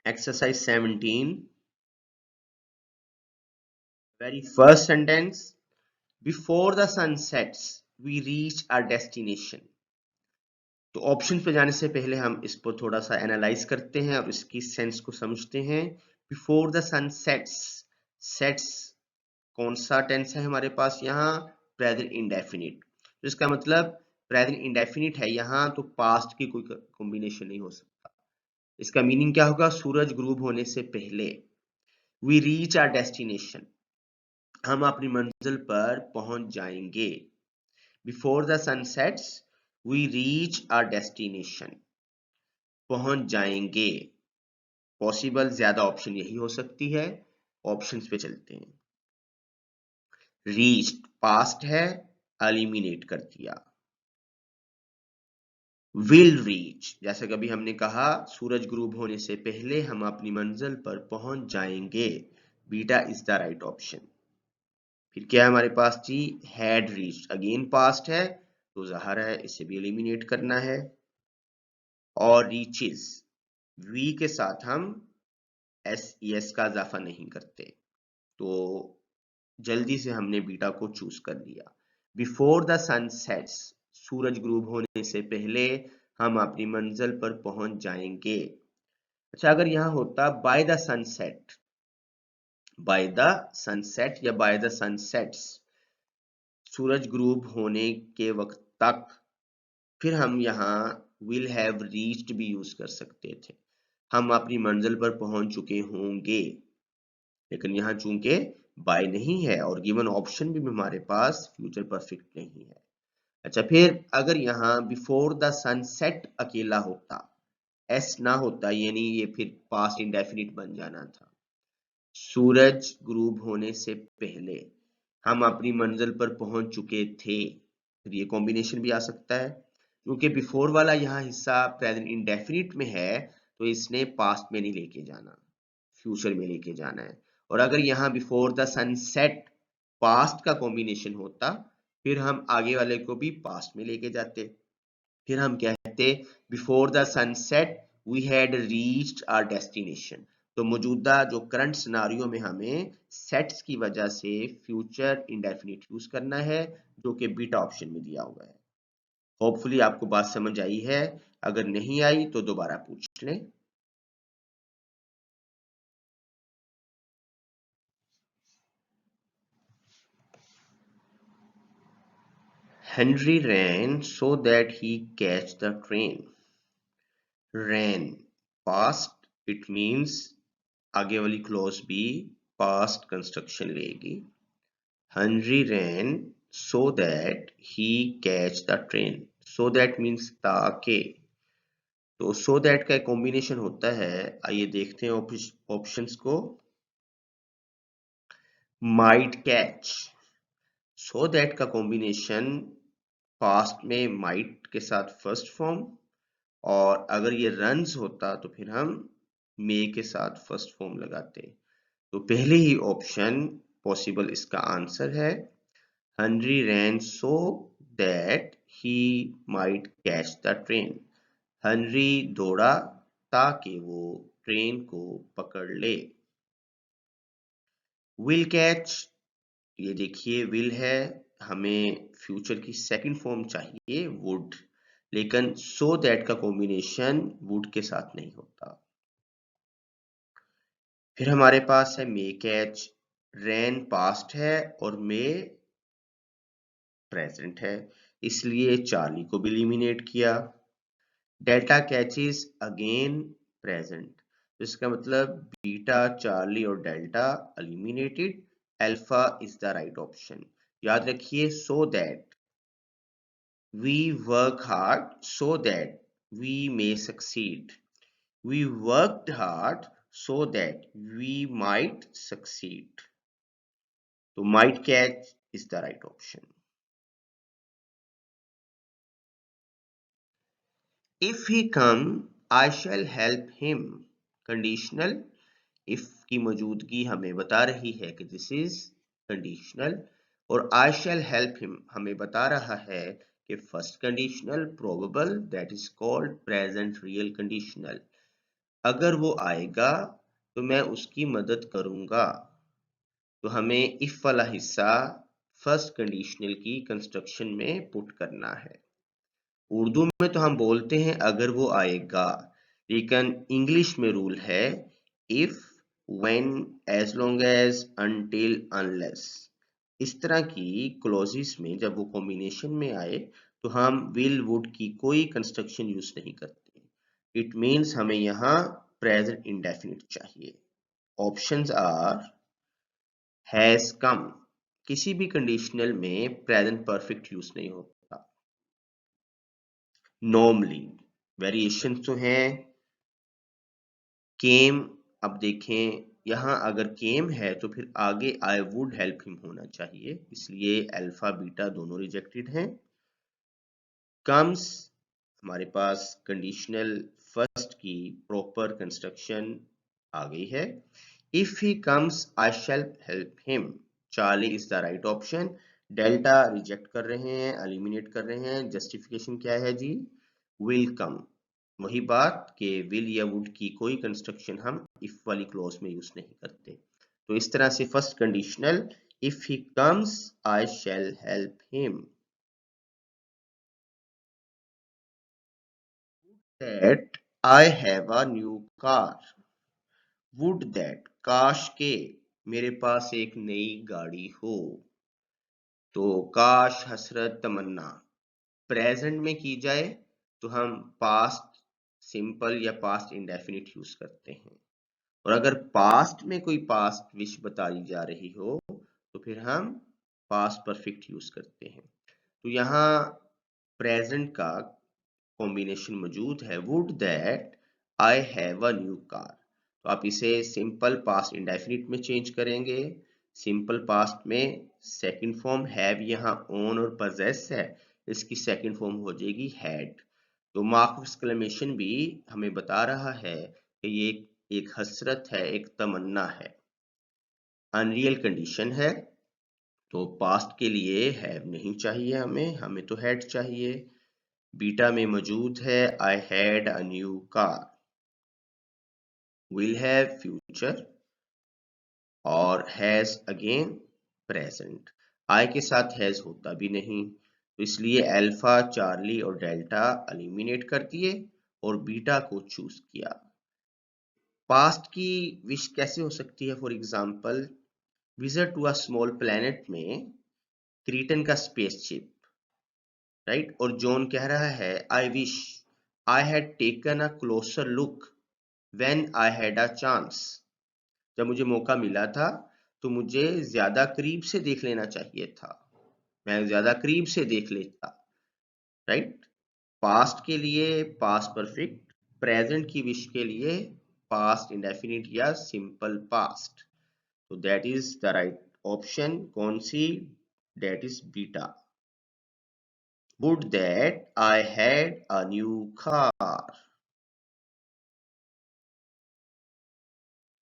Exercise 17, very first sentence. Before the sun sets, we reach our destination. तो option पे जाने से पहले हम इसको थोड़ा सा एनालाइज करते हैं और इसकी सेंस को समझते हैं। Before the sun sets, sets कौन सा टेंस है हमारे पास यहाँ? Present indefinite. तो इसका मतलब प्रेजेंट इंडेफिनिट है यहाँ, तो पास्ट की कोई कॉम्बिनेशन नहीं हो सकता। इसका मीनिंग क्या होगा? सूरज ग्रूब होने से पहले। वी रीच आवर डेस्टिनेशन, हम अपनी मंजिल पर पहुंच जाएंगे। Before the sun sets we reach our destination, पहुंच जाएंगे। पॉसिबल ज्यादा ऑप्शन यही हो सकती है। ऑप्शंस पे चलते हैं। रीच्ड पास्ट है, एलिमिनेट कर दिया। विल रीच, जैसे कभी हमने कहा सूरज ग्रूब होने से पहले हम अपनी मंजिल पर पहुंच जाएंगे। Beta is the right option. फिर क्या है हमारे पास जी? हैड रीच्ड, अगेन पास्ट है तो ज़ाहिर है इसे भी एलिमिनेट करना है। और रीचेस, वी के साथ हम एस का इजाफा नहीं करते, तो जल्दी से हमने बीटा को चूज कर लिया। बिफोर द सन सेट्स, सूरज ग्रूब होने से पहले हम अपनी मंजिल पर पहुंच जाएंगे। अच्छा, अगर यहां होता by the sunset, by the sunset या बाय द सनसेट्स, सूरज ग्रूब होने के वक्त तक, फिर हम यहाँ विल हैव रीच्ड भी यूज कर सकते थे, हम अपनी मंजिल पर पहुंच चुके होंगे। लेकिन यहाँ चूंकि बाय नहीं है और गिवन ऑप्शन भी हमारे पास फ्यूचर परफेक्ट नहीं है। अच्छा, फिर अगर यहाँ बिफोर द सनसेट अकेला होता, एस ना होता, यानी ये फिर पास्ट इंडेफिनिट बन जाना था। सूरज ग्रूब होने से पहले हम अपनी मंजिल पर पहुंच चुके थे, फिर ये कॉम्बिनेशन भी आ सकता है। क्योंकि बिफोर वाला यहाँ हिस्सा प्रेजेंट इंडेफिनिट में है, तो इसने पास्ट में नहीं लेके जाना, फ्यूचर में लेके जाना है। और अगर यहाँ बिफोर द सनसेट पास्ट का कॉम्बिनेशन होता, फिर हम आगे वाले को भी पास्ट में लेके जाते। फिर हम कहते before the sunset we had reached our destination. तो मौजूदा जो करंट सिनारियो में हमें सेट्स की वजह से फ्यूचर इंडेफिनिट यूज करना है, जो कि बीटा ऑप्शन में दिया हुआ है। होपफुली आपको बात समझ आई है। अगर नहीं आई तो दोबारा पूछ लें। Henry ran so that he catch the train. Ran past, it means आगे वाली क्लॉज भी पास्ट कंस्ट्रक्शन लेगी। Henry ran so that he catch the train. So that means ताकि, तो so that का कॉम्बिनेशन होता है। आइए देखते हैं ऑप्शंस को। might catch, so that का कॉम्बिनेशन पास्ट में might के साथ फर्स्ट फॉर्म, और अगर ये रन्स होता तो फिर हम मे के साथ फर्स्ट फॉर्म लगाते। तो पहले ही ऑप्शन पॉसिबल इसका आंसर है। Henry ran so that he might catch the train. Henry दौड़ा ताकि वो ट्रेन को पकड़ ले। विल कैच, ये देखिए विल है, हमें फ्यूचर की सेकंड फॉर्म चाहिए वुड, लेकिन सो दैट का कॉम्बिनेशन वुड के साथ नहीं होता। फिर हमारे पास है मे कैच, रैन पास्ट है और मे प्रेजेंट है, इसलिए चार्ली को भी एलिमिनेट किया। डेल्टा कैचेस अगेन प्रेजेंट, तो इसका मतलब बीटा, चार्ली और delta eliminated. Alpha is the right option. याद रखिए so that, we work hard so that we may succeed. We worked hard so that we might succeed. So might catch is the right option. If he come, I shall help him. Conditional. If की मौजूदगी हमें बता रही है कि this is conditional, और I shall help him हमें बता रहा है कि first conditional probable, that is called present real conditional. अगर वो आएगा तो मैं उसकी मदद करूंगा। तो हमें इफ वाला हिस्सा फर्स्ट कंडीशनल की कंस्ट्रक्शन में पुट करना है। उर्दू में तो हम बोलते हैं अगर वो आएगा, लेकिन इंग्लिश में रूल है if, when, as long as, until, unless. इस तरह की क्लॉजेस में जब वो कॉम्बिनेशन में आए तो हम विल वुड की कोई कंस्ट्रक्शन यूज नहीं करते। इट मीन्स हमें यहाँ प्रेजेंट इंडेफिनिट चाहिए। Options are has come. किसी भी कंडीशनल में प्रेजेंट परफेक्ट यूज नहीं होता। नॉर्मली वेरिएशन तो हैं। केम, अब देखें यहाँ अगर केम है तो फिर आगे आई वुड हेल्प हिम होना चाहिए, इसलिए अल्फा बीटा दोनों रिजेक्टेड हैं। कम्स, हमारे पास कंडीशनल फर्स्ट की प्रॉपर कंस्ट्रक्शन आ गई है। If he comes I shell help him, Charlie is the right option. Delta reject कर रहे हैं, एलिमिनेट कर रहे हैं। जस्टिफिकेशन क्या है जी? Will come. वही बात कि विल या वुड की कोई कंस्ट्रक्शन हम इफ वाली क्लॉज में यूज नहीं करते। तो इस तरह से first conditional if he comes I shell help him. That I have a new car. Would that, काश के मेरे पास एक नई गाड़ी हो। तो काश, हसरत, तमन्ना प्रेजेंट में की जाए तो हम पास्ट सिंपल या पास्ट इंडेफिनिट यूज करते हैं, और अगर पास्ट में कोई पास्ट विश बताई जा रही हो तो फिर हम पास्ट परफेक्ट यूज करते हैं। तो यहाँ प्रेजेंट का कॉम्बिनेशन मौजूद है, would that I have a new car. तो आप इसे सिंपल पास्ट इंडेफिनिट में चेंज करेंगे। सिंपल पास्ट में सेकंड फॉर्म हैव यहाँ ओन और पजेस है, इसकी सेकंड फॉर्म हो जाएगी हैड। तो मार्क ऑफ एक्सक्लेमेशन भी हमें बता रहा है कि ये एक हसरत है, एक तमन्ना है। अनरियल कंडीशन है तो पास्ट के लिए हैव नहीं चाहिए, हमें तो हैड चाहिए। बीटा में मौजूद है I had a new car. Will have future और हैज अगेन प्रेजेंट। आई के साथ हैज होता भी नहीं, तो इसलिए अल्फा, चार्ली और डेल्टा एलिमिनेट कर दिए और बीटा को चूज किया। पास्ट की विश कैसे हो सकती है? For example, visit to a small planet में क्रीटन का स्पेसशिप, राइट, और जॉन कह रहा है I wish I had taken a closure look when I had a chance. जब मुझे मौका मिला था तो मुझे ज्यादा करीब से देख लेना चाहिए था, मैं ज्यादा करीब से देख लेता, राइट। पास्ट के लिए पास्ट परफेक्ट, प्रेजेंट की विश के लिए पास्ट इंडेफिनिट या सिंपल पास्ट। तो that is the right option. कौन सी? दैट इज बीटा। Would that I had a new car.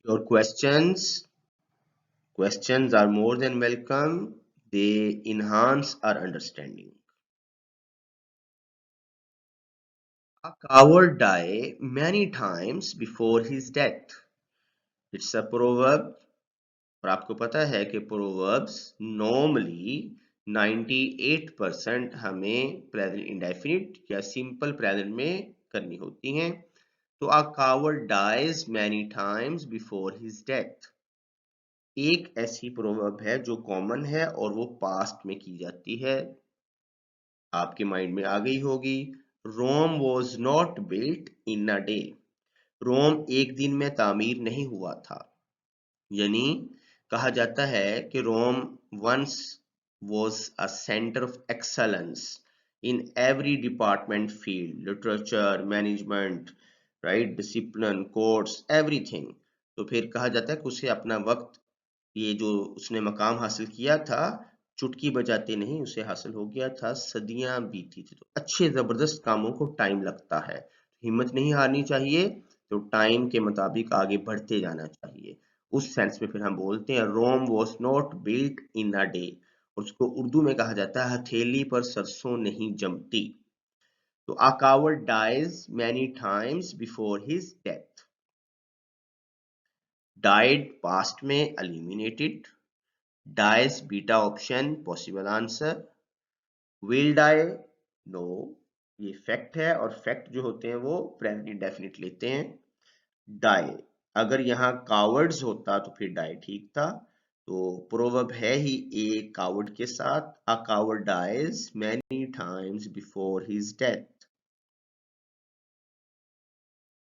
Your questions are more than welcome. They enhance our understanding. A coward died many times before his death. It's a proverb. और आपको पता है कि proverbs normally 98% हमें present indefinite या simple present में करनी होती हैं। तो a coward dies many times before his death एक ऐसी प्रोवर्ब है जो कॉमन है और वो पास्ट में की जाती है। आपके माइंड में आ गई होगी। Rome was not built in a day. Rome एक दिन में तामीर नहीं हुआ था, यानी कहा जाता है कि Rome once was a centre of excellence in every department field, literature, management, right, discipline, courts, everything. तो फिर कहा जाता है कि उसे अपना वक्त, ये जो उसने मकाम हासिल किया था, चुटकी बजाते नहीं उसे हासिल हो गया था, सदियां बीती थी। तो अच्छे जबरदस्त कामों को टाइम लगता है, हिम्मत नहीं हारनी चाहिए, तो टाइम के मुताबिक आगे बढ़ते जाना चाहिए। उस सेंस में फिर हम बोलते हैं Rome was not built in a day, उसको उर्दू में कहा जाता है हथेली पर सरसों नहीं जमती। तो a coward dies many times before his death. Died past में एलिमिनेटेड, डाइज बीटा option possible answer, will die no ये फैक्ट है और फैक्ट जो होते हैं वो प्रेजेंट इंडेफिनिट लेते हैं। डाई अगर यहाँ कावर्ड्स होता तो फिर डाई ठीक था, तो प्रोवर्ब है ही ए कावर्ड के साथ, a coward dies many times before his death.